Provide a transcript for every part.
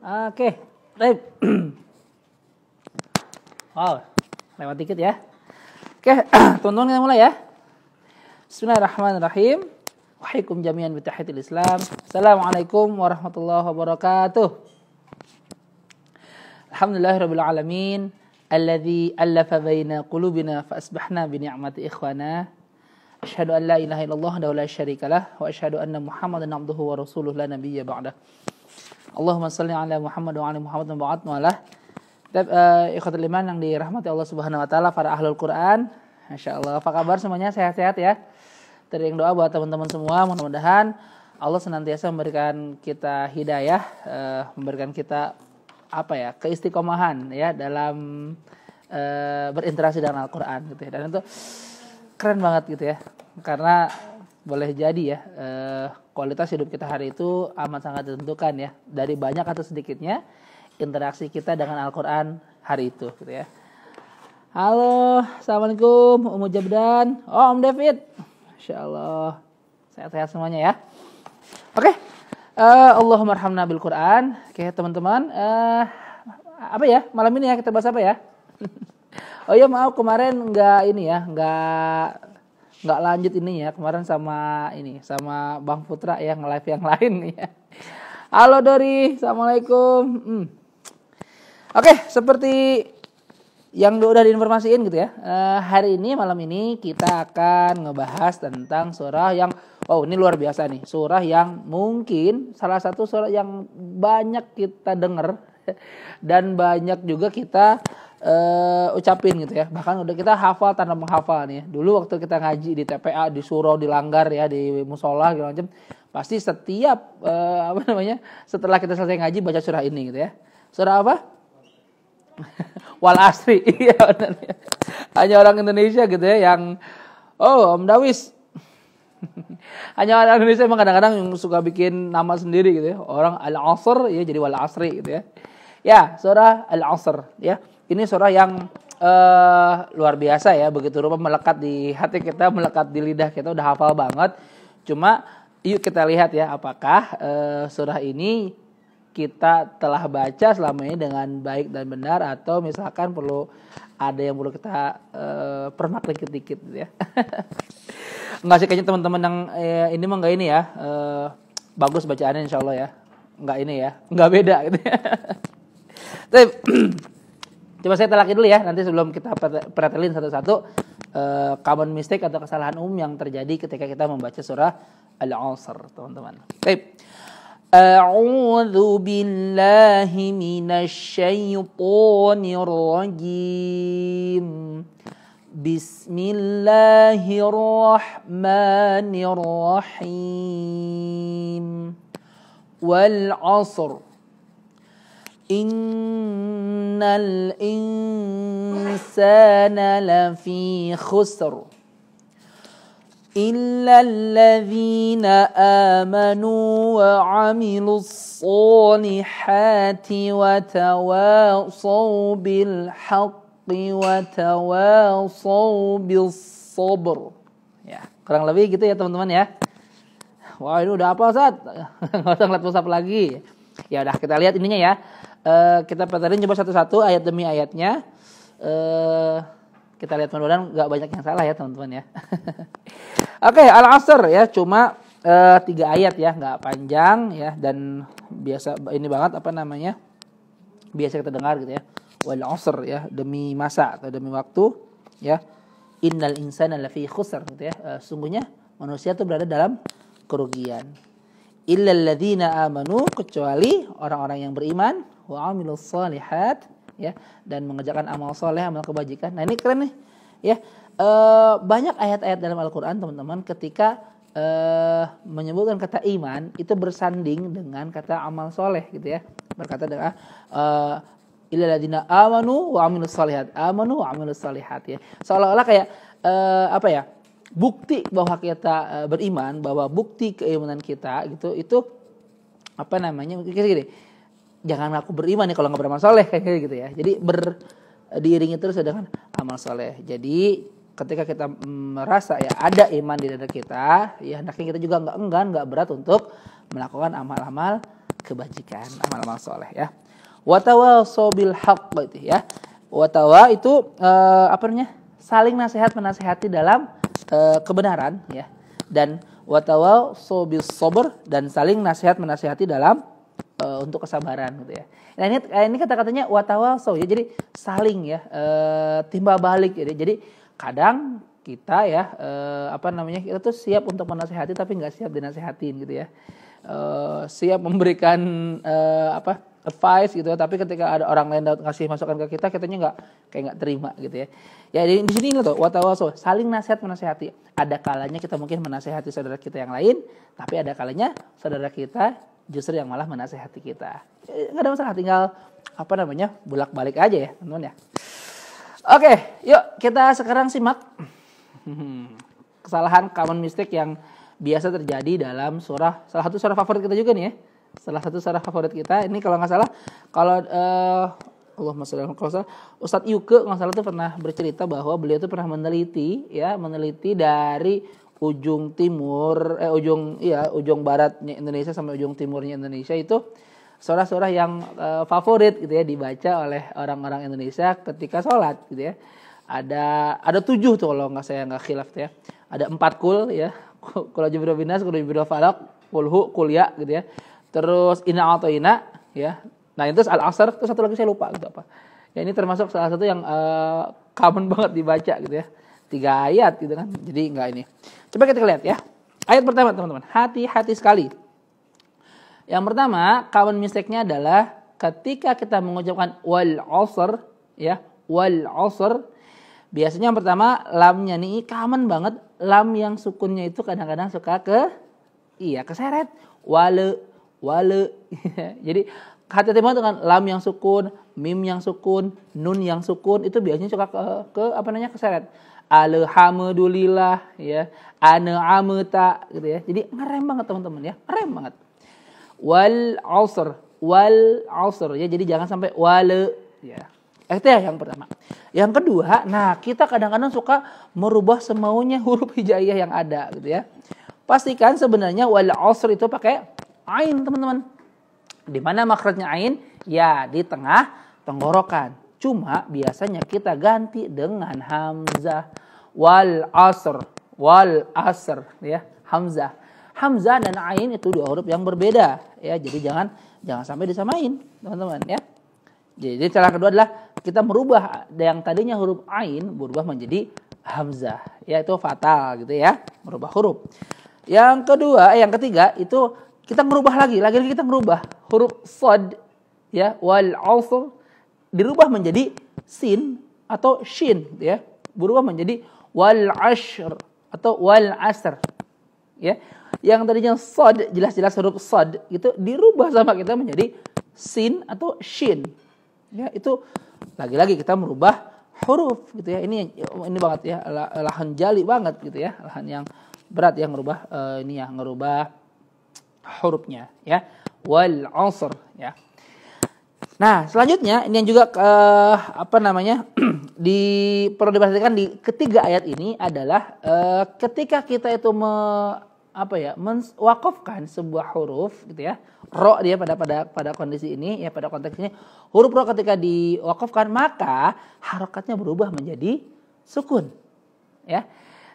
Oke, baik. Wow, lewat dikit ya. Oke, teman-teman kita mulai ya. Bismillahirrahmanirrahim. Wahaikum jami'an bitahiyatil Islam. Assalamualaikum warahmatullahi wabarakatuh. Alhamdulillahirabbil alamin, alladzi allafa baina qulubina fa asbahna bi ni'mati ikhwana. Asyhadu an la ilaha illallah wa la syarikalah wa asyhadu anna Muhammadan abduhu wa rasuluhu la nabiyya ba'dah. Allahumma shalli ala Muhammad wa ala Muhammad wa ba'd mu'alah. Ikhwatul iman yang dirahmati Allah Subhanahu wa taala, para ahlul Quran. Masyaallah, apa kabar semuanya? Sehat-sehat ya? Tering doa buat teman-teman semua, mudah-mudahan Allah senantiasa memberikan kita hidayah, memberikan kita keistiqomahan ya dalam berinteraksi dengan Al-Qur'an gitu ya. Dan itu keren banget gitu ya. Karena boleh jadi ya, kualitas hidup kita hari itu amat sangat ditentukan ya dari banyak atau sedikitnya interaksi kita dengan Al-Quran hari itu gitu ya. Halo, assalamualaikum Om Jabdan, Om David, Masya Allah, sehat-sehat semuanya ya. Oke, Allahumma arhamna bil Quran. Oke teman-teman, malam ini ya kita bahas apa ya? Oh iya, maaf kemarin nggak lanjut ini ya, kemarin sama Bang Putra ya, nge-live yang lain ya. Halo Dori, assalamualaikum. Oke, seperti yang udah diinformasiin gitu ya, hari ini malam ini kita akan ngebahas tentang surah yang ini luar biasa nih, surah yang mungkin salah satu surah yang banyak kita dengar dan banyak juga kita ucapin gitu ya, bahkan udah kita hafal tanpa menghafal nih ya. Dulu waktu kita ngaji di TPA, di surau, di langgar ya, di musola gitu macam, pasti setiap setelah kita selesai ngaji baca surah ini gitu ya. Surah apa? Wal Asri. Iya benar ya. Hanya orang Indonesia gitu ya yang Om Dawis. Hanya orang Indonesia emang kadang-kadang yang suka bikin nama sendiri gitu ya. Orang Al-Asr ya jadi Wal Asri gitu ya. Ya, surah Al-Asr ya. Ini surah yang luar biasa ya, begitu rupa melekat di hati kita, melekat di lidah kita, udah hafal banget. Cuma yuk kita lihat ya, apakah surah ini kita telah baca selama ini dengan baik dan benar, atau misalkan ada yang perlu kita permak dikit-dikit gitu ya. Enggak sih, kayaknya teman-teman yang ini mah enggak ini ya, bagus bacaannya insyaallah ya. Enggak ini ya, enggak beda gitu ya. Tapi coba saya telaki dulu ya, nanti sebelum kita pretelin satu-satu common mistake atau kesalahan umum yang terjadi ketika kita membaca surah Al-Asr, teman-teman. Baik. A'udzu billahi minasy syaithanir rajim. Bismillahirrahmanirrahim. Wal 'asr. Innal insana lafi khusr illa alladhina amanu wa 'amilus solihati wa tawasaw bil haqqi wa tawasaw bis sabr. Ya, kurang lebih gitu ya teman-teman ya. Wah, ini udah apa Ustaz? Enggak usah ngeliat WhatsApp lagi. Ya udah, kita lihat ininya ya. Kita pelajarin coba satu-satu ayat demi ayatnya. Kita lihat, mudah-mudahan nggak banyak yang salah ya teman-teman ya. Oke, Al-Asr ya, cuma 3 ayat ya, nggak panjang ya, dan biasa ini banget biasa kita dengar gitu ya. Wal 'asr ya, demi masa atau demi waktu ya. Innal insana lafi khusr gitu ya. Sungguhnya manusia itu berada dalam kerugian. Illal ladzina amanu, kecuali orang-orang yang beriman, wa 'amilus shalihat ya, dan mengerjakan amal soleh, amal kebajikan. Nah, ini keren nih ya. Banyak ayat-ayat dalam Al-Qur'an teman-teman ketika menyebutkan kata iman itu bersanding dengan kata amal soleh gitu ya. Berkata dengan illal ladzina amanu wa 'amilus shalihat. Amanu wa 'amilus shalihat ya. Seolah-olah kayak bukti bahwa kita beriman, bahwa bukti keimanan kita gitu, itu mungkin gini, jangan aku beriman nih kalau nggak beramal soleh kayak gitu ya. Jadi diiringi terus dengan amal soleh. Jadi ketika kita merasa ya ada iman di dada kita, ya hendaknya kita juga nggak berat untuk melakukan amal-amal kebajikan, amal-amal soleh ya. Watawasau bil haqq itu ya. Watawa itu saling menasehati dalam kebenaran ya. Dan watawasau bis sabr, dan saling menasehati dalam untuk kesabaran gitu ya. Nah ini kata-katanya watawasau ya. Jadi saling ya, timbal balik ya. Jadi kadang kita ya kita tuh siap untuk menasehati tapi nggak siap dinasehatin gitu ya. Siap memberikan advice gitu ya, tapi ketika ada orang lain ngasih masukan ke kita, kitanya nggak terima gitu ya. Ya di sini tuh watawasau, saling menasehati. Ada kalanya kita mungkin menasehati saudara kita yang lain, tapi ada kalanya saudara kita justru yang malah menasehati kita. Nggak ada masalah, tinggal bolak-balik aja ya teman-teman ya. Oke, yuk kita sekarang simak kesalahan common mistake yang biasa terjadi dalam salah satu surah favorit kita juga nih ya. Salah satu surah favorit kita ini kalau nggak salah, Ustadz Yuke nggak salah tuh pernah bercerita bahwa beliau tuh pernah meneliti dari ujung baratnya Indonesia sampai ujung timurnya Indonesia itu surah-surah yang favorit gitu ya dibaca oleh orang-orang Indonesia ketika sholat gitu ya. Ada 7 tuh kalau saya nggak khilaf tuh ya. Ada 4 kul ya, kul ajibril binas, kul ajibril falak, kulhu, kulya gitu ya. Terus inna atoina ya. Nah itu al-asr, terus satu lagi saya lupa gitu apa. Ya ini termasuk salah satu yang common banget dibaca gitu ya. 3 ayat gitu kan. Jadi enggak ini. Coba kita lihat ya. Ayat pertama teman-teman. Hati-hati sekali. Yang pertama, common mistake-nya adalah ketika kita mengucapkan wal asr ya, wal asr, biasanya yang pertama lamnya nih common banget. Lam yang sukunnya itu kadang-kadang suka keseret. Wale. Jadi hati-hati banget dengan lam yang sukun, mim yang sukun, nun yang sukun, itu biasanya suka keseret. Alhamdulillah ya, an'amta gitu ya. Jadi ngerem banget teman-teman ya, ngerem banget. Wal asr ya, jadi jangan sampai wale ya. Itu ya yang pertama. Yang kedua, nah kita kadang-kadang suka merubah semaunya huruf hijaiyah yang ada gitu ya. Pastikan sebenarnya wal asr itu pakai ain teman-teman. Di mana makhrajnya ain? Ya di tengah tenggorokan. Cuma biasanya kita ganti dengan hamzah. Wal asr ya, hamzah. Hamzah dan ain itu 2 huruf yang berbeda ya. Jadi jangan sampai disamain teman-teman ya. Jadi cara kedua adalah kita merubah yang tadinya huruf ain berubah menjadi hamzah. Ya itu fatal gitu ya, merubah huruf. Yang ketiga itu kita merubah lagi kita merubah huruf shad ya, wal asr dirubah menjadi sin atau shin ya, berubah menjadi wal ashr atau wal asr ya. Yang tadinya shad, jelas-jelas huruf shad itu dirubah sama kita menjadi sin atau shin ya. Itu lagi-lagi kita merubah huruf gitu ya. Ini banget ya, lahan jali banget gitu ya, lahan yang berat yang ngerubah hurufnya ya, wal asr ya. Nah selanjutnya ini yang juga perlu diperhatikan di ketiga ayat ini adalah ketika kita itu mewakafkan sebuah huruf gitu ya, ro dia pada kondisi ini ya, pada konteks ini huruf ro ketika diwakafkan maka harokatnya berubah menjadi sukun ya.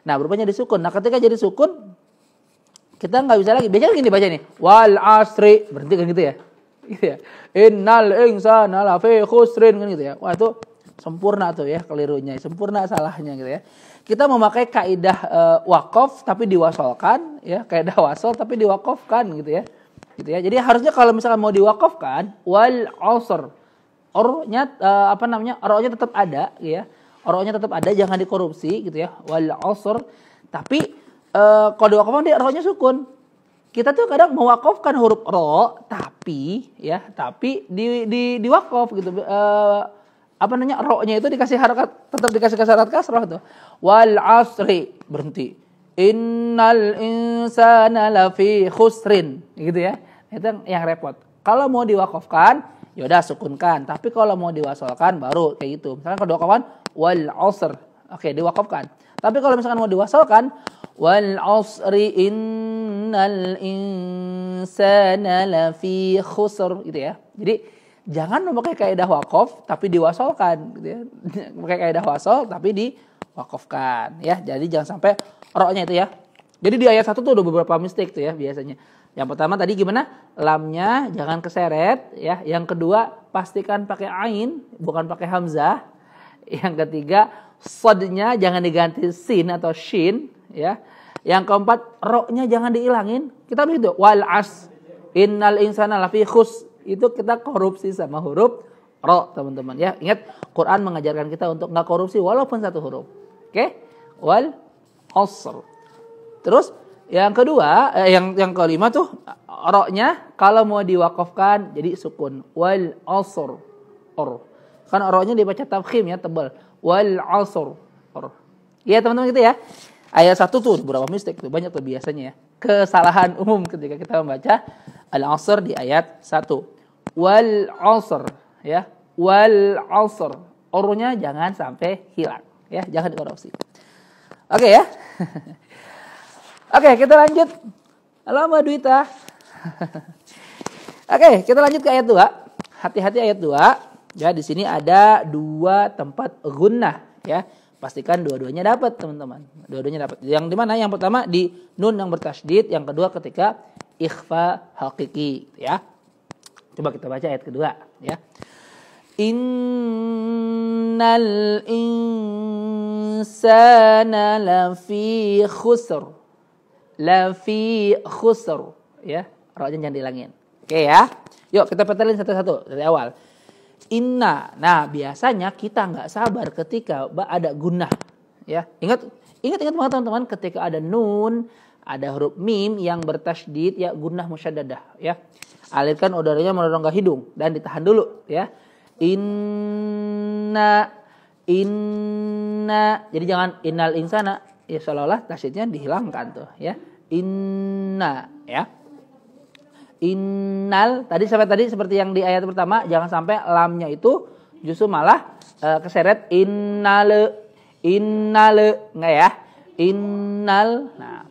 Nah berubah jadi sukun. Nah ketika jadi sukun kita nggak bisa lagi. Biasanya gini baca nih, wal asri, berhenti kan gitu ya. Gitu ya. Innal insana lafi khusrin kan gitu ya. Wah itu sempurna tuh ya kelirunya, sempurna salahnya gitu ya. Kita memakai kaidah waqaf tapi diwasolkan ya, kaidah wasol tapi diwaqafkan gitu ya. Gitu ya. Jadi harusnya kalau misalkan mau diwaqafkan wal asr, ro-nya ro-nya tetap ada gitu ya. Ro-nya tetap ada, jangan dikorupsi gitu ya. Wal asr, tapi kalau diwakafkan dia ro-nya sukun. Kita tuh kadang mewakafkan huruf ro tapi diwakaf gitu. Ro-nya itu dikasih harakat, tetap dikasih harakat kasrah tuh. Wal asri, berhenti. Innal insana lafi khusrin gitu ya. Itu yang repot. Kalau mau diwakafkan ya udah sukunkan, tapi kalau mau diwasolkan baru kayak gitu. Misalkan kalau diwakafkan wal asr, oke diwakafkan. Tapi kalau misalkan mau diwasolkan wal asri innal insana lafi khusr gitu ya. Jadi jangan memakai kaidah waqaf tapi diwasolkan gitu ya. Memakai kaidah wasol tapi diwaqafkan ya. Jadi jangan sampai ro-nya itu ya. Jadi di ayat 1 tuh ada beberapa mistake tuh ya biasanya. Yang pertama tadi gimana? Lamnya jangan keseret ya. Yang kedua pastikan pakai ain bukan pakai hamzah. Yang ketiga sodnya jangan diganti sin atau shin ya. Yang keempat ro-nya jangan dihilangin. Kita harus itu wal as innal insana lafi khus. Itu kita korupsi sama huruf ro teman-teman ya. Ingat Quran mengajarkan kita untuk enggak korupsi walaupun satu huruf. Oke? Wal asr. Terus yang kedua, yang kelima tuh ro-nya kalau mau diwakafkan jadi sukun wal asr. Kan ro-nya dibaca tafkhim ya, tebal. Wal asr. Iya teman-teman gitu ya. Ayat 1 tuh berapa mistake tuh banyak tuh biasanya ya. Kesalahan umum ketika kita membaca al-asr di ayat 1. Wal asr ya. Wal asr. Ro-nya jangan sampai hilang ya, jangan dikorupsi. Oke ya. Oke, kita lanjut. Halo Mbak Duita. Oke, kita lanjut ke ayat 2. Hati-hati ayat 2. Ya, di sini ada 2 tempat gunnah ya. Pastikan dua-duanya dapat, teman-teman. Dua-duanya dapat. Yang di mana? Yang pertama di nun yang bertasydid, yang kedua ketika ikhfa hakiki ya. Coba kita baca ayat kedua ya. Innal insana lafi khusr. Lafi khusr ya, ro-nya jangan dihilangin. Oke ya. Yuk kita petelin satu-satu dari awal. Inna. Nah, biasanya kita nggak sabar ketika ada gunnah ya. Ingat teman-teman ketika ada nun, ada huruf mim yang bertasydid ya gunnah musyaddadah ya. Alirkan udaranya merongga hidung dan ditahan dulu ya. Inna. Jadi jangan innal insana ya seolah-olah tasydidnya dihilangkan tuh ya. Inna ya. Innal tadi seperti yang di ayat pertama jangan sampai lamnya itu justru malah keseret innal enggak ya. Innal. Nah,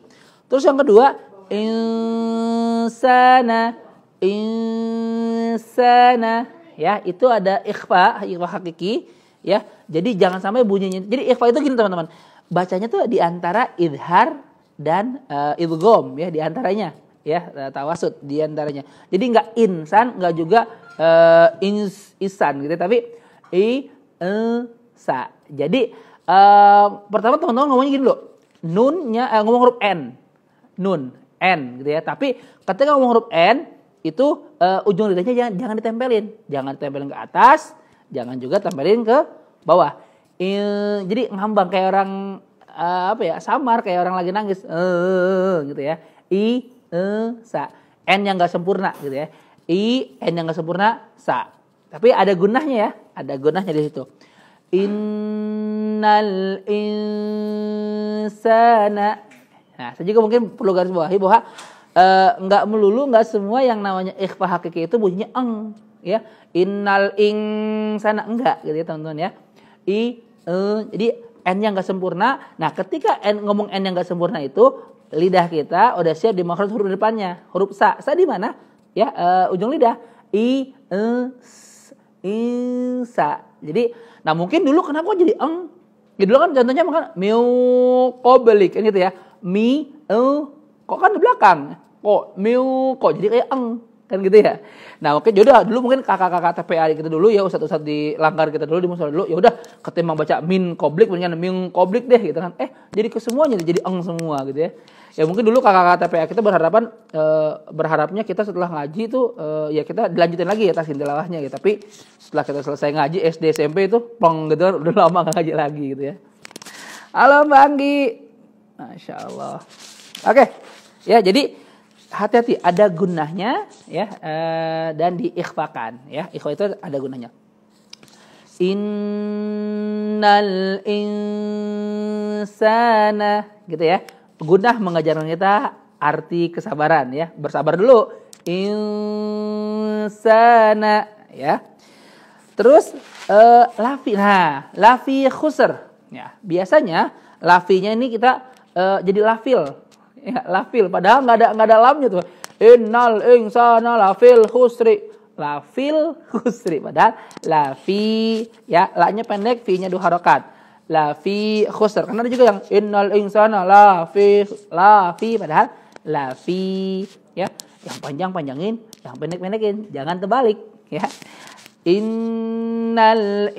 terus yang kedua insana ya, itu ada ikhfa hakiki ya. Jadi jangan sampai bunyinya. Jadi ikhfa itu gini teman-teman. Bacanya tuh di antara idhar dan idgham ya, di antaranya ya, tawasud di antaranya. Jadi enggak insan, enggak juga isan gitu, tapi sa. Jadi pertama teman-teman ngomongnya gini loh. Nunnya ngomong huruf n. Nun, n gitu ya. Tapi ketika ngomong huruf n itu ujung lidahnya jangan ditempelin. Jangan ditempelin ke atas, jangan juga tempelin ke bawah. Jadi ngambang kayak orang samar, kayak orang lagi nangis gitu ya. Sa. N yang enggak sempurna gitu ya. N yang enggak sempurna, sa. Tapi ada gunnahnya ya, ada gunnahnya di situ. Innal insana. Nah, saya juga mungkin perlu garis bawahi bahwa enggak melulu, enggak semua yang namanya ikhfa hakiki itu bunyinya eng ya. Innal insana enggak gitu ya teman-teman ya. Jadi N yang gak sempurna. Nah ketika ngomong N yang gak sempurna itu lidah kita udah siap di makhraj huruf depannya. Huruf sa. Sa di mana? Ya ujung lidah. Sa. Jadi nah mungkin dulu kenapa jadi eng? Ya dulu kan contohnya makan miu qoblik kan gitu ya. Kok kan di belakang. Kok miu kok jadi kayak eng. Kan gitu ya. Nah oke yaudah dulu mungkin kakak-kakak TPA kita dulu ya, ustadz-ustadz di langgar kita dulu, di musola dulu, ya udah ketimbang baca min qoblik mendingan min qoblik deh gitu kan. Jadi ke semuanya jadi eng semua gitu ya. Ya mungkin dulu kakak-kakak TPA kita berharapnya kita setelah ngaji itu ya kita dilanjutin lagi ya taskin tilawahnya gitu. Tapi setelah kita selesai ngaji SD SMP itu plong gitu udah lama gak ngaji lagi gitu ya. Halo Mbak Anggi. Masya Allah. Oke. Ya jadi hati-hati ada gunnahnya ya, dan diikhfakan ya. Ikhfa itu ada gunnahnya. Innal insana gitu ya. Gunnah mengajarkan kita arti kesabaran ya. Bersabar dulu. Insana ya. Terus lafi. Nah, lafi khusr ya. Biasanya lafinya ini kita jadi lafil Ya, lafil padahal nggak ada lamnya tuh. Innal insana lafil khusri. Lafil khusri padahal lafi ya, la-nya pendek, fi-nya 2 harokat. Lafi khusr. Karena ada juga yang innal insana lafi padahal lafi ya. Yang panjang-panjangin, yang pendek-pendekin, jangan terbalik ya. Innal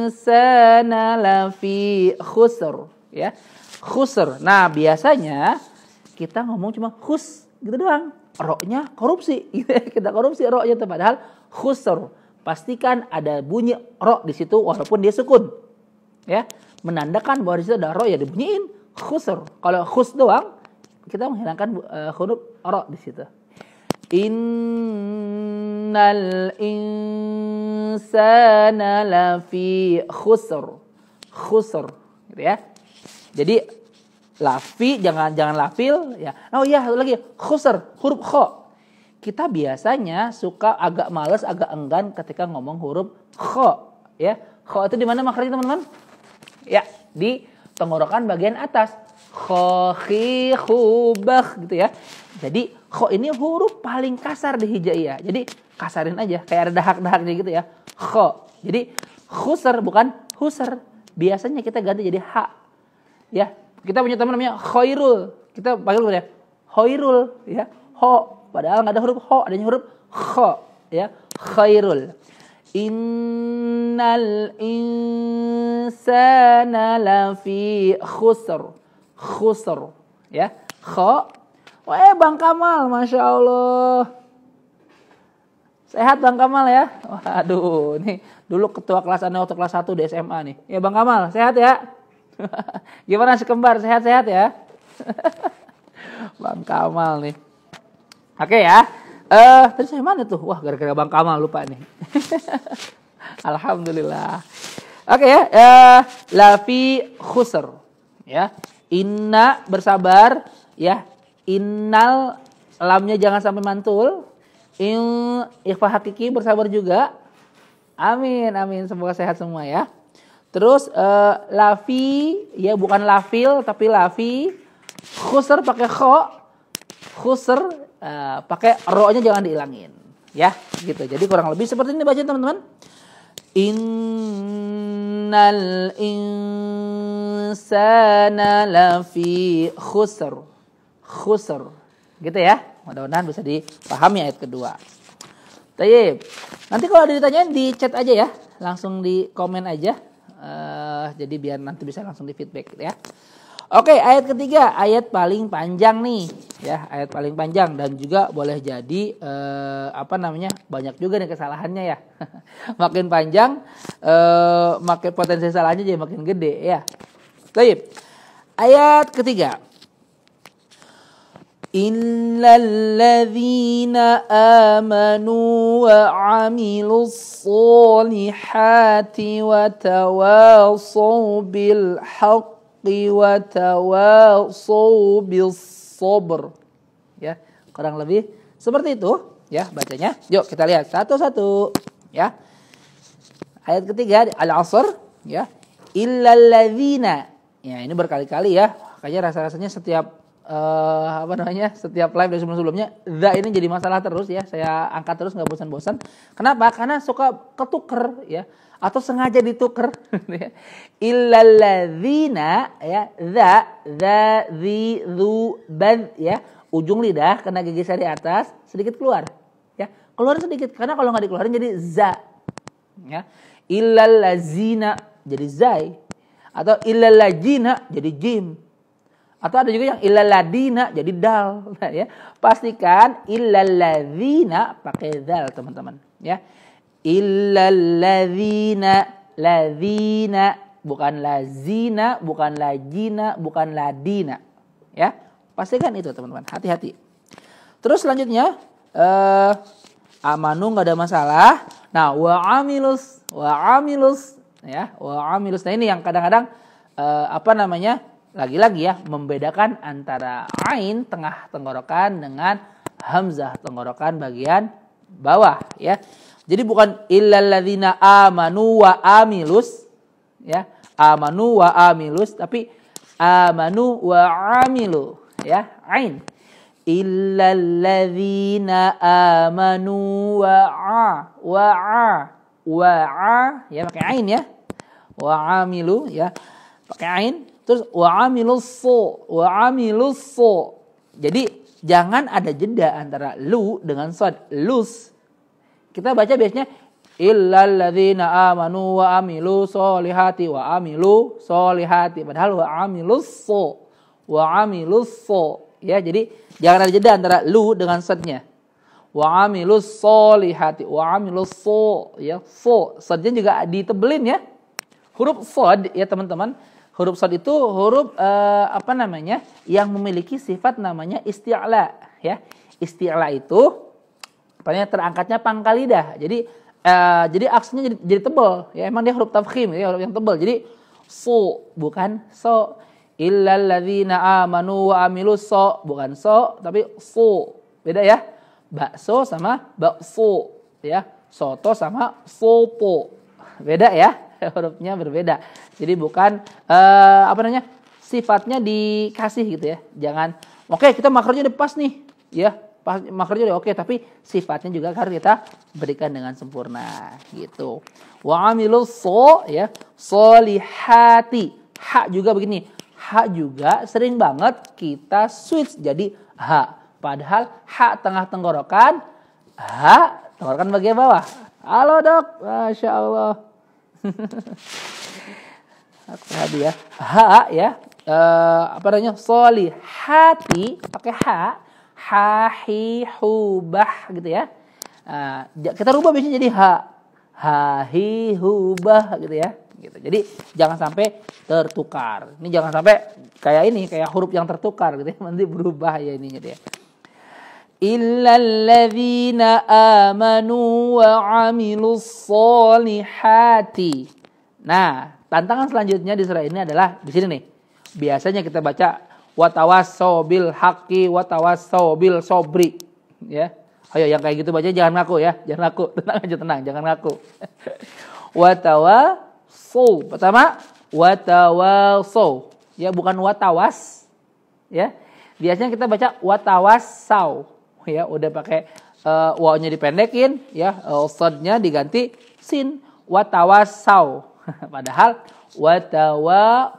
insana lafi khusr ya. Khusr. Nah, biasanya kita ngomong cuma khus gitu doang. Ro-nya korupsi. Kita korupsi ro-nya tuh padahal khusr. Pastikan ada bunyi ro di situ walaupun dia sukun. Ya, menandakan bahwa di situ ada ro ya dibunyiin khusr. Kalau khus doang kita menghilangkan huruf ro di situ. Innal insana lafi khusr. Khusr gitu ya. Jadi lafi jangan lafil ya. Oh iya, satu lagi khusr, huruf kho. Kita biasanya suka agak males, agak enggan ketika ngomong huruf kho ya. Kho itu di mana makrajnya teman-teman? Ya, di tenggorokan bagian atas. Kho, khi, khu, bakh gitu ya. Jadi kho ini huruf paling kasar di hijaiyah. Jadi kasarin aja kayak ada dahak-dahaknya gitu ya. Kho. Jadi khusr bukan husr. Biasanya kita ganti jadi ha. Ya, kita punya teman namanya Khairul. Kita panggil dia Khairul ya. Ho, padahal enggak ada huruf ho, adanya huruf kho ya. Khairul. Innal insana lafi khusr. Khusr ya. Kho. Bang Kamal, Masya Allah. Sehat Bang Kamal ya. Waduh, ini dulu ketua kelas Anda waktu kelas 1 di SMA nih. Ya Bang Kamal, sehat ya. Gimana si kembar, sehat-sehat ya? Bang Kamal nih. Oke ya. Tadi saya mana tuh? Wah, gara-gara Bang Kamal lupa nih. Alhamdulillah. Oke ya. Lafi khusr. Ya. Inna bersabar. Ya. Innal lamnya jangan sampai mantul. Ikhfa hakiki bersabar juga. Amin, amin. Semoga sehat semua ya. Terus lafi ya bukan lafil tapi lafi. Khusr pakai kho. Khusr pakai ro-nya jangan dihilangin ya gitu. Jadi kurang lebih seperti ini baca teman-teman. Innal insana lafi khusr. Khusr gitu ya. Mudah-mudahan bisa dipahami ayat kedua. Tayyib. Nanti kalau ada ditanyain di chat aja ya. Langsung di komen aja. Jadi biar nanti bisa langsung di feedback ya. Oke, ayat ketiga, ayat paling panjang nih ya, ayat paling panjang dan juga boleh jadi banyak juga nih kesalahannya ya. Makin panjang makin potensi salahnya jadi makin gede ya. Baik. Ayat ketiga. Innal ladzina amanu wa 'amilus solihati wa tawassaw bil haqqi wa tawassaw bis sabr. Ya, kurang lebih seperti itu ya bacanya. Yuk kita lihat satu-satu ya. Ayat ketiga Al-'Asr ya. Illal ladzina. Ya, ini berkali-kali ya. Kayaknya rasa-rasanya setiap setiap live dari sebelum-sebelumnya za ini jadi masalah terus ya. Saya angkat terus nggak bosan-bosan. Kenapa? Karena suka ketuker ya atau sengaja dituker. Illal ladzina ya, za, zi, zu, bad ya. Ujung lidah kena gigisan di atas sedikit keluar ya. Keluar sedikit karena kalau nggak dikeluarin jadi za. Ya. Illal ladzina jadi zai atau illal ladzina jadi jim. Atau ada juga yang illaladina jadi dal ya. Pastikan illaladzina pakai dal teman-teman ya. Illalladzina, ladzina bukan lazina, bukan lajina, bukan ladina ya. Pastikan itu teman-teman, hati-hati. Terus selanjutnya amanu enggak ada masalah. Nah, wa amilus ya, wa amilus. Nah, ini yang kadang-kadang lagi-lagi ya membedakan antara ain tengah tenggorokan dengan hamzah tenggorokan bagian bawah ya. Jadi bukan illalladzina amanu wa amilus ya. Amanu wa amilus tapi amanu wa amilu ya, ain. Illalladzina amanu wa'a ya pakai ain ya. Wa'amilu ya pakai ain. Terus wa'amilus so. Jadi jangan ada jeda antara lu dengan sod. Lus. Kita baca biasanya illalladzina amanu wa amilu solihati wa amilu solihati. Padahal wa amilus so. Ya, jadi jangan ada jeda antara lu dengan sodnya. Wa amilus solihati wa amilus so. Ya, so. Sodnya juga ditebelin ya. Huruf sod ya teman-teman. Huruf sod itu huruf yang memiliki sifat namanya isti'la ya. Isti'la itu terangkatnya pangkal lidah. Jadi aksennya jadi tebal ya. Emang dia huruf tafkhim ya, huruf yang tebal. Jadi so bukan so. Illalladzina amanu wa amilus so, bukan so tapi so. Beda ya. Bakso sama bakso ya. Soto sama soto. Beda ya. Hurufnya berbeda. Jadi bukan sifatnya dikasih gitu ya. Jangan oke, kita makronya udah pas nih. Ya, pas makronya udah oke, tapi sifatnya juga harus kita berikan dengan sempurna gitu. Wa amilus so ya, solihati. Ha juga begini. Ha juga sering banget kita switch jadi ha. Padahal ha tengah tenggorokan, ha tenggorokan bagian bawah. Halo dok, Masya Allah. Tadi ya. Ha ya. Solihati pakai ha. Ha, hi, hu, bah gitu ya. Kita rubah biasanya jadi ha. Ha, hi, hu, bah gitu ya. Gitu. Jadi jangan sampai tertukar. Ini jangan sampai kayak huruf yang tertukar gitu ya. Nanti berubah ya ininya dia. Illalladzina amanu wa amilus solihati. Nah, tantangan selanjutnya di surah ini adalah di sini nih. Biasanya kita baca watawassau bil haqqi watawassau bil sobri ya. Ayo yang kayak gitu baca jangan ngaku ya. Jangan ngaku. Tenang aja, jangan ngaku. Watawassau. Pertama watawassau. Ya, bukan watawas. Ya. Biasanya kita baca watawassau. Ya, udah pakai waw-nya dipendekin ya, sodnya diganti sin, watawassau. Padahal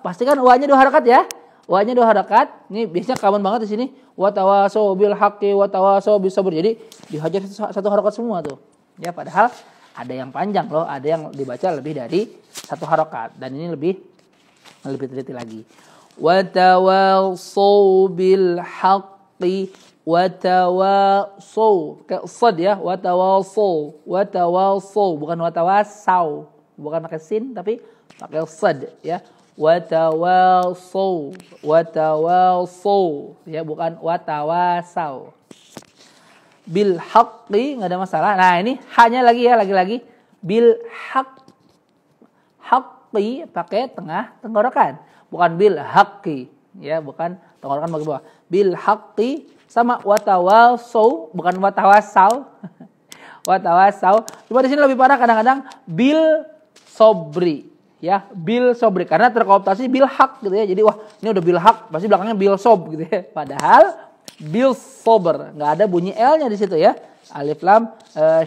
pastikan wa-nya 2 harakat ya. Wa-nya 2 harakat. Ini biasanya common banget di sini. Watawasau bil haqqi watawasau bis sabr. Jadi dihajar 1 harakat semua tuh. Ya, padahal ada yang panjang loh, ada yang dibaca lebih dari 1 harakat dan ini lebih teliti lagi. Watawasau bil haqqi watawasau. Kayak sad ya, watawasau bukan watawasau. Bukan pakai sin tapi pakai sad ya. Watawasau ya, bukan watawasau. Bil haqqi enggak ada masalah. Nah, ini hanya lagi bil haqqi pakai tengah tenggorokan. Bukan bil haqqi ya, bukan tenggorokan bagian bawah. Bil haqqi sama watawasau, bukan watawasau. Watawasau. Cuma di sini lebih parah kadang-kadang bil sobri. Ya, bil sobri karena terkooptasi bil haq gitu ya. Jadi wah, ini udah bil haq, pasti belakangnya bil sob gitu ya. Padahal bil sober, enggak ada bunyi L-nya di situ ya. Alif lam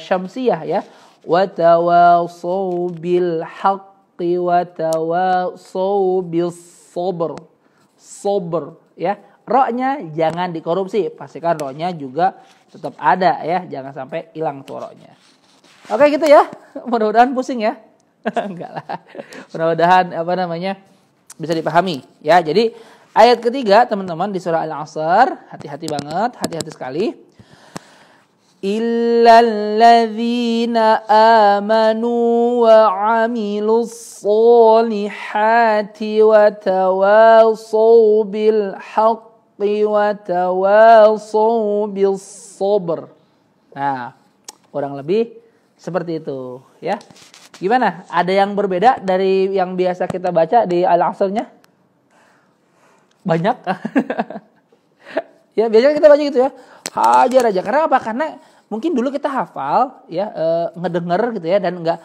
syamsiyah ya. Watawasau bil haqqi watawasau bis sober. Sober ya. Ro-nya jangan dikorupsi, pastikan ro-nya juga tetap ada ya, jangan sampai hilang tuh ro-nya. Oke gitu ya. Mudah-mudahan pusing ya. Enggak lah. Mudah-mudahan bisa dipahami ya. Jadi ayat ketiga teman-teman di surah Al-Asr, hati-hati banget, hati-hati sekali. Illalladzina amanu wa amilus solihati wa tawasau bil haqqi wa tawasau bis sabr. Nah, kurang lebih seperti itu ya. Gimana? Ada yang berbeda dari yang biasa kita baca di Al-Asr-nya? Banyak. Ya, biasanya kita baca gitu ya. Hajar aja. Karena apa? Karena mungkin dulu kita hafal ya, ngedenger gitu ya, dan enggak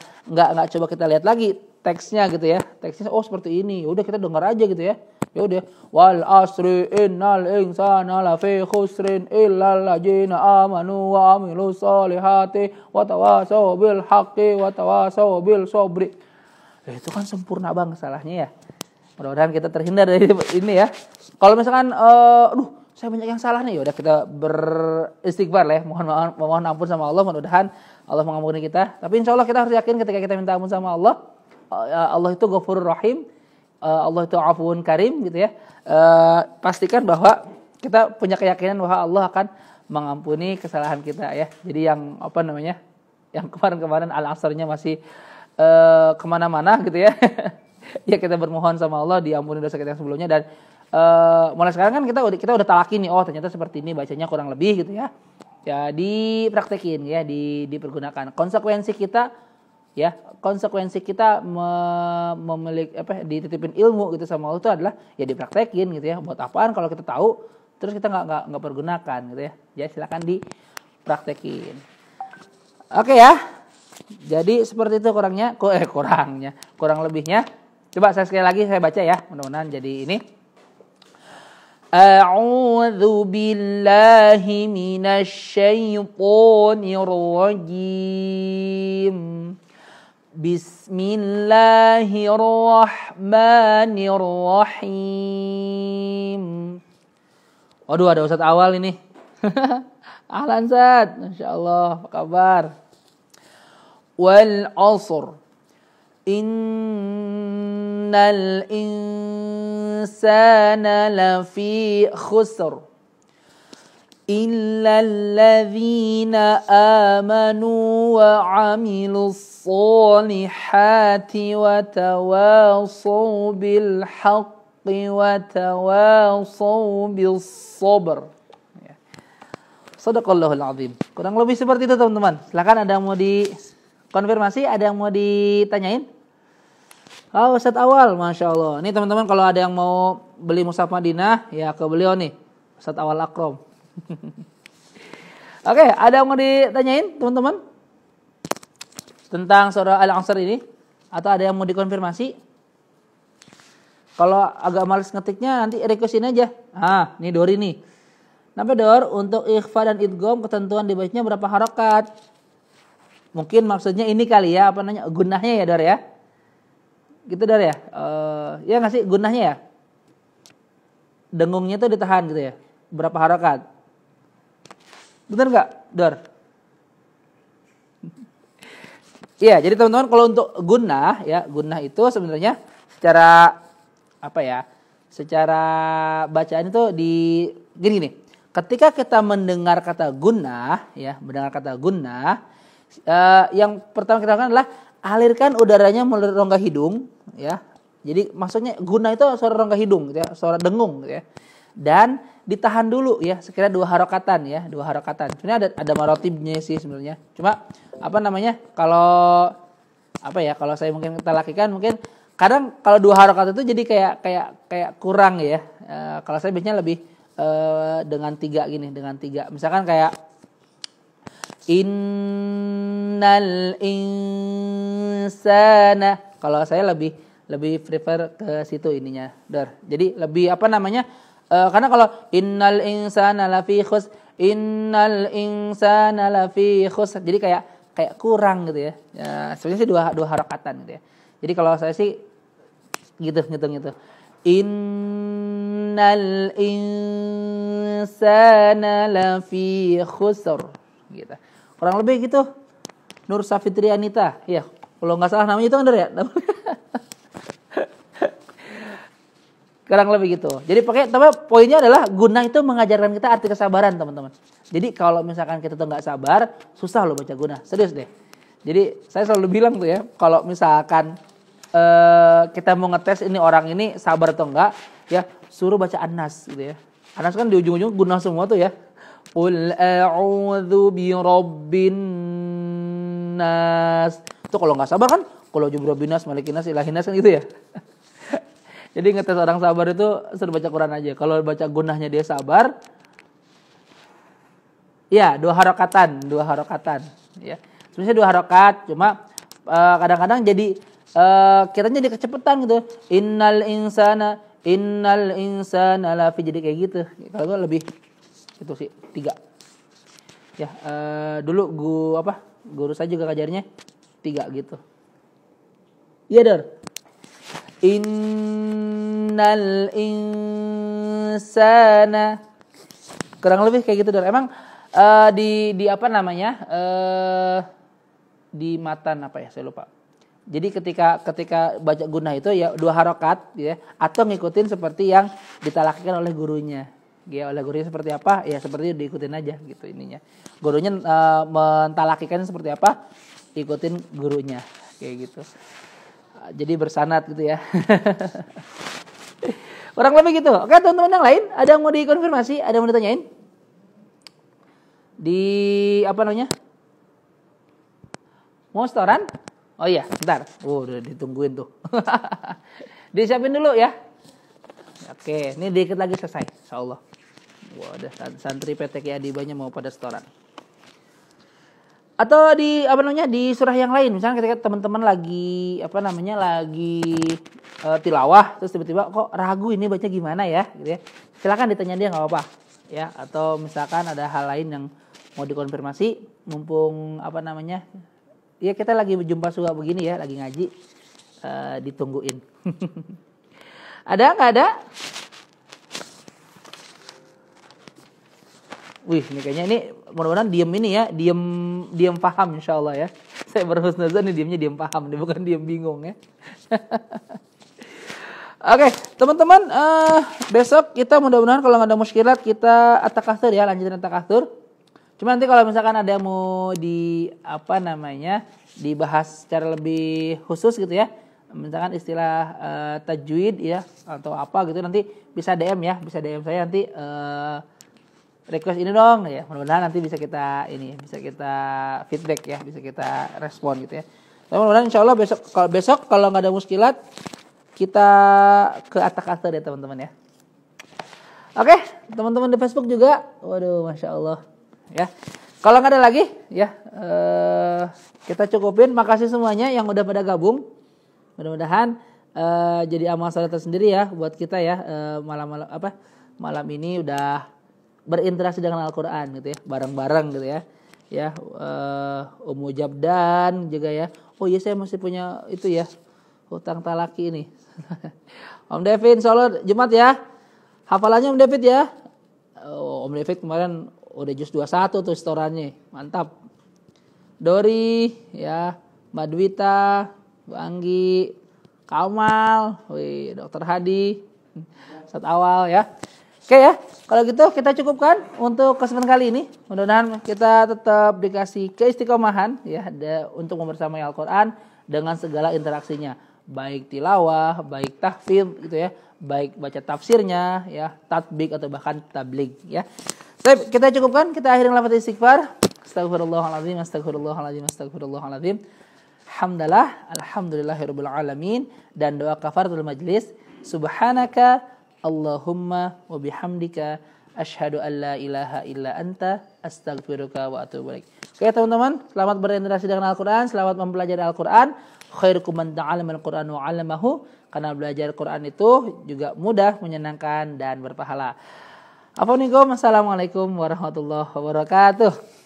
coba kita lihat lagi teksnya gitu ya. Teksnya seperti ini. Udah kita dengar aja gitu ya. Ya udah, wal asri innal insana lafi khusrin illal ladzina amanu wa amilus solihati wa tawasau bil haqqi wa tawasau bil sabri. Itu kan sempurna banget salahnya ya. Mudah-mudahan kita terhindar dari ini ya. Kalau misalkan saya banyak yang salah nih, ya udah kita beristighfar lah ya. Mohon ampun sama Allah, mudah-mudahan Allah mengampuni kita. Tapi insya Allah kita harus yakin ketika kita minta ampun sama Allah, Allah itu Ghafurur Rahim, Allah itu Afuwun Karim gitu ya. Pastikan bahwa kita punya keyakinan bahwa Allah akan mengampuni kesalahan kita ya. Jadi yang yang kemarin-kemarin al-asrnya masih kemana-mana gitu ya. Ya kita bermohon sama Allah diampuni dosa kita yang sebelumnya, dan mulai sekarang kan kita udah talaki nih, oh ternyata seperti ini bacanya kurang lebih gitu ya. Ya dipraktekin ya, dipergunakan. Konsekuensi kita memiliki dititipin ilmu gitu sama Allah itu adalah ya dipraktekin gitu ya. Buat apaan kalau kita tahu terus kita nggak pergunakan gitu ya. Ya silakan dipraktekin. Oke ya. Jadi seperti itu kurang lebihnya. Coba sekali lagi saya baca ya, mudah-mudahan jadi ini. A'udzu billahi minasy syaithanir rajim. Bismillahirrahmanirrahim. Waduh, ada Ustaz awal ini. Ahlan Ustaz, masyaallah, apa kabar? Wal 'ashr. Innal insana lafi khusr illal ladzina amanu wa 'amilus solihati wa tawasaw bil haqqi wa tawasaw bis sabr. Shadaqallahul azim. Kurang lebih seperti itu teman-teman. Silakan, ada yang mau dikonfirmasi, ada yang mau ditanyain? Oh, Ustaz Awal, Masya Allah. Ini teman-teman kalau ada yang mau beli Mushaf Madinah, ya ke beliau nih, Ustaz Awal Akrom. Oke, ada yang mau ditanyain teman-teman? Tentang surah Al-Asr ini? Atau ada yang mau dikonfirmasi? Kalau agak males ngetiknya, nanti requestin aja. Nih Dori nih. Kenapa Dor? Untuk ikhfa dan idgham ketentuan dibacanya berapa harokat? Mungkin maksudnya ini kali ya, gunahnya ya Dor ya? Gitu Dor ya? Ya nggak sih gunahnya ya? Dengungnya tuh ditahan gitu ya? Berapa harokat? Bener nggak Dor? Iya, jadi teman-teman kalau untuk gunah ya, gunah itu sebenarnya secara secara bacaan itu gini. Ketika kita mendengar kata gunah ya, yang pertama kita lakukan adalah alirkan udaranya melalui rongga hidung ya. Jadi maksudnya gunah itu suara rongga hidung gitu ya, suara dengung gitu ya. Dan ditahan dulu ya, sekira 2 harokatan ya, 2 harokatan. Sebenarnya ada marotibnya sih sebenarnya. Cuma kalau saya mungkin kita lakukan, mungkin kadang kalau 2 harokat itu jadi kayak kurang ya. Kalau saya biasanya lebih dengan 3 gini, dengan 3. Misalkan kayak innal insana. Kalau saya lebih prefer ke situ ininya, Dor. Jadi lebih karena kalau innal insana lafi khusr, jadi kayak kurang gitu ya. Ya sebenarnya sih 2 harokatan gitu ya. Jadi kalau saya sih gitu ngitung. Innal insana lafi khusr gitu. Kurang lebih gitu. Nur Safitri Anita. Ya, kalau enggak salah namanya itu kan Nur ya. Kurang lebih gitu. Jadi tapi poinnya adalah guna itu mengajarkan kita arti kesabaran, teman-teman. Jadi kalau misalkan kita tuh enggak sabar, susah loh baca guna. Serius deh. Jadi saya selalu bilang tuh ya, kalau misalkan kita mau ngetes ini orang ini sabar atau enggak, ya suruh baca An-Nas gitu ya. An-Nas kan di ujung-ujung guna semua tuh ya. Qul a'udzu birabbin nas. Itu kalau enggak sabar kan, kalau birabbin nas, malikin nas, ilahin nas kan gitu ya. Jadi ngetes orang sabar itu suruh baca Quran aja. Kalau baca gunahnya dia sabar, ya 2 harokatan ya. Sebenarnya 2 harokat, cuma kadang-kadang jadi kita jadi kecepatan gitu. Innal Innal insana lafi, jadi kayak gitu. Kalau gue lebih itu sih 3. Ya, dulu guru saya juga ngajarnya 3 gitu. Iya, Dor. Innal insana, kurang lebih kayak gitu, Dor. Emang di apa namanya? Di matan apa ya? Saya lupa. Jadi ketika baca gunah itu ya 2 harokat ya, atau ngikutin seperti yang ditalakikan oleh gurunya. Ya, oleh gurunya seperti apa? Ya seperti itu diikutin aja gitu ininya. Gurunya mentalakikan seperti apa? Ikutin gurunya kayak gitu. Jadi bersanad gitu ya. Kurang lebih gitu. Oke, teman-teman yang lain, ada yang mau dikonfirmasi? Ada yang mau ditanyain? Di apa namanya? Mau setoran? Oh iya, bentar. Udah ditungguin tuh. Disiapin dulu ya. Oke, ini dikit lagi selesai, insyaallah. Wah, ada santri PTK Adibanya mau pada setoran. Atau di apa namanya? Di surah yang lain, misalnya ketika teman-teman lagi tilawah, terus tiba-tiba kok ragu ini baca gimana ya, gitu ya. Silakan ditanya dia, nggak apa-apa. Ya, atau misalkan ada hal lain yang mau dikonfirmasi, mumpung apa namanya? Ya kita lagi berjumpa suka begini ya, lagi ngaji, ditungguin. Ada nggak ada? Wih, ini kayaknya ini mudah-mudahan diem ini ya, diem paham insyaallah ya. Saya berhusnuzon nih diemnya diem paham, nih bukan diem bingung ya. Oke, teman-teman, besok kita mudah-mudahan kalau nggak ada muskilat kita at-takatsur ya, lanjutin at-takatsur. Cuma nanti kalau misalkan ada yang mau dibahas secara lebih khusus gitu ya, misalkan istilah tajwid ya atau apa gitu, nanti bisa DM ya, bisa DM saya nanti request ini dong ya. Mudah-mudahan nanti bisa kita feedback ya, bisa kita respon gitu ya. Mudah-mudahan insyaallah besok kalau nggak ada muskilat kita ke at-takatsur ya teman-teman ya. Oke, teman-teman di Facebook juga, waduh masya Allah. Ya, kalau nggak ada lagi, ya kita cukupin. Makasih semuanya yang udah pada gabung. Mudah-mudahan jadi amal soleh tersendiri ya buat kita ya. Malam ini udah berinteraksi dengan Al-Quran gitu ya, bareng-bareng gitu ya. Ya, Ummu Jabdan juga ya. Oh iya, saya masih punya itu ya, hutang talaki ini. Om David, Solo Jumat ya. Hafalannya Om David ya. Om David kemarin udah juz 21 tuh setorannya. Mantap. Dori ya, Madwita, Bu Anggi, Kamal, Dr. Hadi, Ustaz Awal ya. Oke ya, kalau gitu kita cukupkan untuk kesempatan kali ini. Mudah-mudahan kita tetap dikasih keistiqomahan ya untuk membersamai Al-Qur'an dengan segala interaksinya. Baik tilawah, baik tahfidz gitu ya, baik baca tafsirnya ya, tatbik atau bahkan tabligh ya. Kita cukupkan, kita akhiri lafaz istighfar. Astagfirullahaladzim, astagfirullahaladzim, astagfirullahaladzim. Alhamdulillahirabbil alamin, dan doa kafaratul majlis. Subhanaka Allahumma wa bihamdika asyhadu an la ilaha illa anta astaghfiruka wa atubu ilaik. Oke teman-teman, selamat berinteraksi dengan Al-Qur'an, selamat mempelajari Al-Qur'an. Khairukum man ta'allama al-Qur'an wa 'allamahu. Karena belajar Quran itu juga mudah, menyenangkan dan berpahala. Assalamualaikum warahmatullahi wabarakatuh.